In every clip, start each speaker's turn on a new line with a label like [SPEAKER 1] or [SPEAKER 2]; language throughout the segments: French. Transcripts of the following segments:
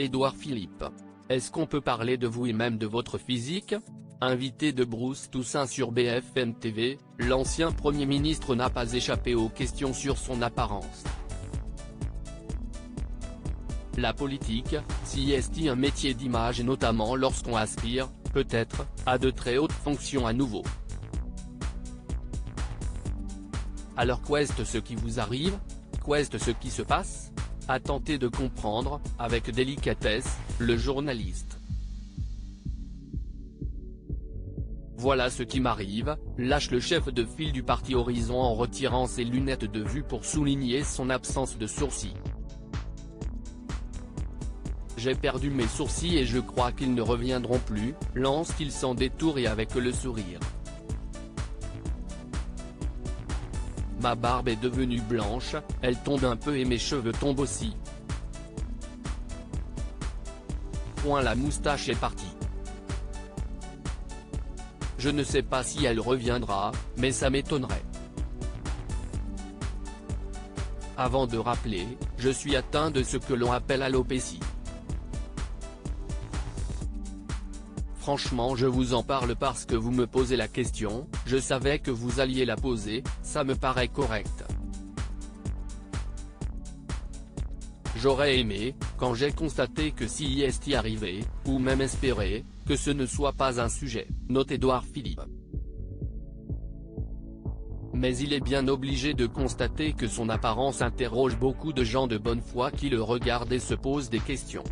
[SPEAKER 1] Édouard Philippe. Est-ce qu'on peut parler de vous et même de votre physique? Invité de Bruce Toussaint sur BFM TV, l'ancien Premier ministre n'a pas échappé aux questions sur son apparence. La politique, si est-il un métier d'image et notamment lorsqu'on aspire, peut-être, à de très hautes fonctions à nouveau. Alors qu'est-ce ce qui vous arrive? Qu'est-ce ce qui se passe? A tenté de comprendre, avec délicatesse, le journaliste. Voilà ce qui m'arrive, lâche le chef de file du parti Horizon en retirant ses lunettes de vue pour souligner son absence de sourcils. J'ai perdu mes sourcils et je crois qu'ils ne reviendront plus, lance-t-il sans détour et avec le sourire. Ma barbe est devenue blanche, elle tombe un peu et mes cheveux tombent aussi. La moustache est partie. Je ne sais pas si elle reviendra, mais ça m'étonnerait. Avant de rappeler, je suis atteint de ce que l'on appelle alopécie. Franchement je vous en parle parce que vous me posez la question, je savais que vous alliez la poser, ça me paraît correct. J'aurais aimé, quand j'ai constaté que si est arrivé, ou même espéré, que ce ne soit pas un sujet, note Édouard Philippe. Mais il est bien obligé de constater que son apparence interroge beaucoup de gens de bonne foi qui le regardent et se posent des questions.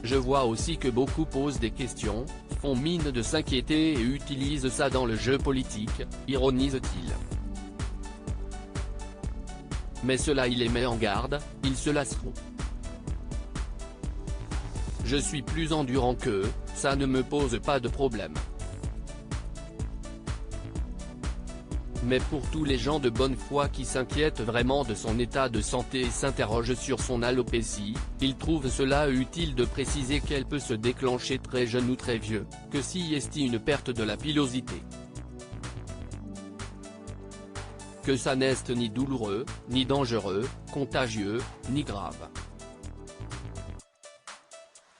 [SPEAKER 1] Je vois aussi que beaucoup posent des questions, font mine de s'inquiéter et utilisent ça dans le jeu politique, ironise-t-il. Mais cela il les met en garde, ils se lasseront. Je suis plus endurant qu'eux, ça ne me pose pas de problème. Mais pour tous les gens de bonne foi qui s'inquiètent vraiment de son état de santé et s'interrogent sur son alopécie, ils trouvent cela utile de préciser qu'elle peut se déclencher très jeune ou très vieux, que si est une perte de la pilosité. Que ça n'est ni douloureux, ni dangereux, contagieux, ni grave.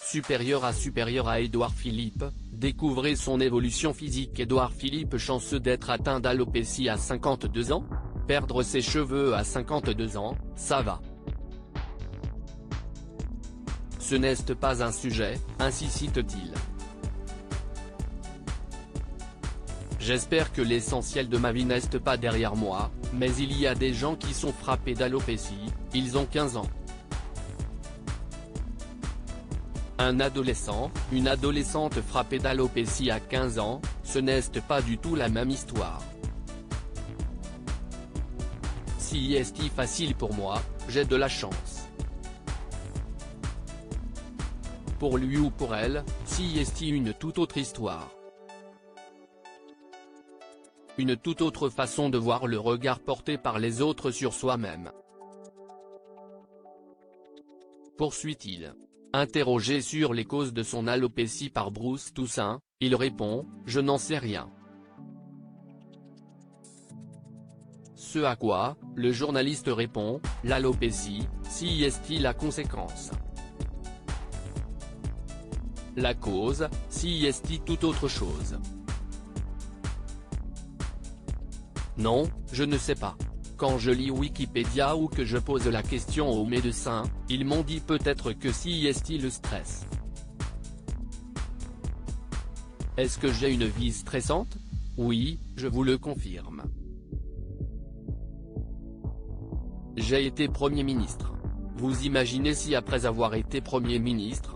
[SPEAKER 1] Supérieur à Édouard Philippe, découvrez son évolution physique. Édouard Philippe chanceux d'être atteint d'alopécie à 52 ans? Perdre ses cheveux à 52 ans, ça va. Ce n'est pas un sujet, ainsi cite-t-il. J'espère que l'essentiel de ma vie n'est pas derrière moi, mais il y a des gens qui sont frappés d'alopécie, ils ont 15 ans. Un adolescent, une adolescente frappée d'alopécie à 15 ans, ce n'est pas du tout la même histoire. Si est facile pour moi, j'ai de la chance. Pour lui ou pour elle, si est une toute autre histoire. Une toute autre façon de voir le regard porté par les autres sur soi-même. Poursuit-il. Interrogé sur les causes de son alopécie par Bruce Toussaint, il répond « Je n'en sais rien ». Ce à quoi, le journaliste répond « L'alopécie, si est-il la conséquence ? La cause, si est-il toute autre chose ? Non, je ne sais pas. Quand je lis Wikipédia ou que je pose la question aux médecins, ils m'ont dit peut-être que si est-il le stress. Est-ce que j'ai une vie stressante? Oui, je vous le confirme. J'ai été Premier ministre. Vous imaginez si après avoir été Premier ministre,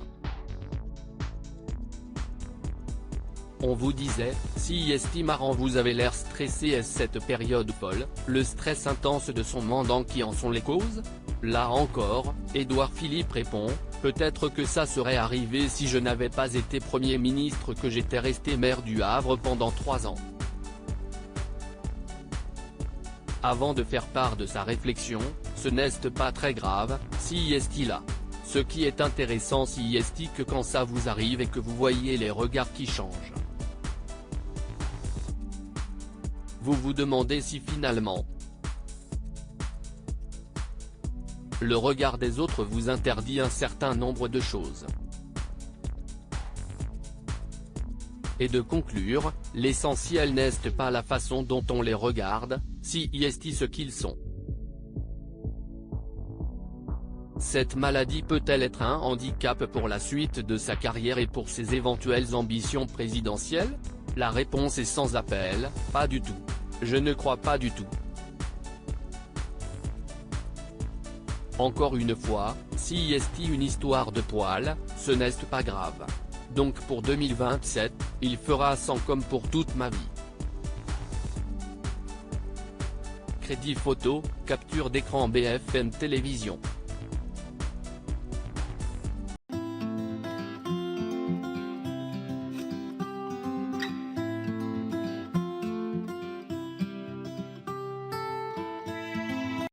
[SPEAKER 1] on vous disait, si est marrant vous avez l'air stressé est cette période folle, le stress intense de son mandat qui en sont les causes? Là encore, Édouard Philippe répond, peut-être que ça serait arrivé si je n'avais pas été Premier ministre que j'étais resté maire du Havre pendant 3 ans. Avant de faire part de sa réflexion, ce n'est pas très grave, si est là. Ce qui est intéressant si est que quand ça vous arrive et que vous voyez les regards qui changent. Vous vous demandez si finalement, le regard des autres vous interdit un certain nombre de choses. Et de conclure, l'essentiel n'est pas la façon dont on les regarde, si est ce qu'ils sont. Cette maladie peut-elle être un handicap pour la suite de sa carrière et pour ses éventuelles ambitions présidentielles? La réponse est sans appel, pas du tout. Je ne crois pas du tout. Encore une fois, si est une histoire de poil, ce n'est pas grave. Donc pour 2027, il fera 100 comme pour toute ma vie. Crédit photo, capture d'écran BFM Télévision.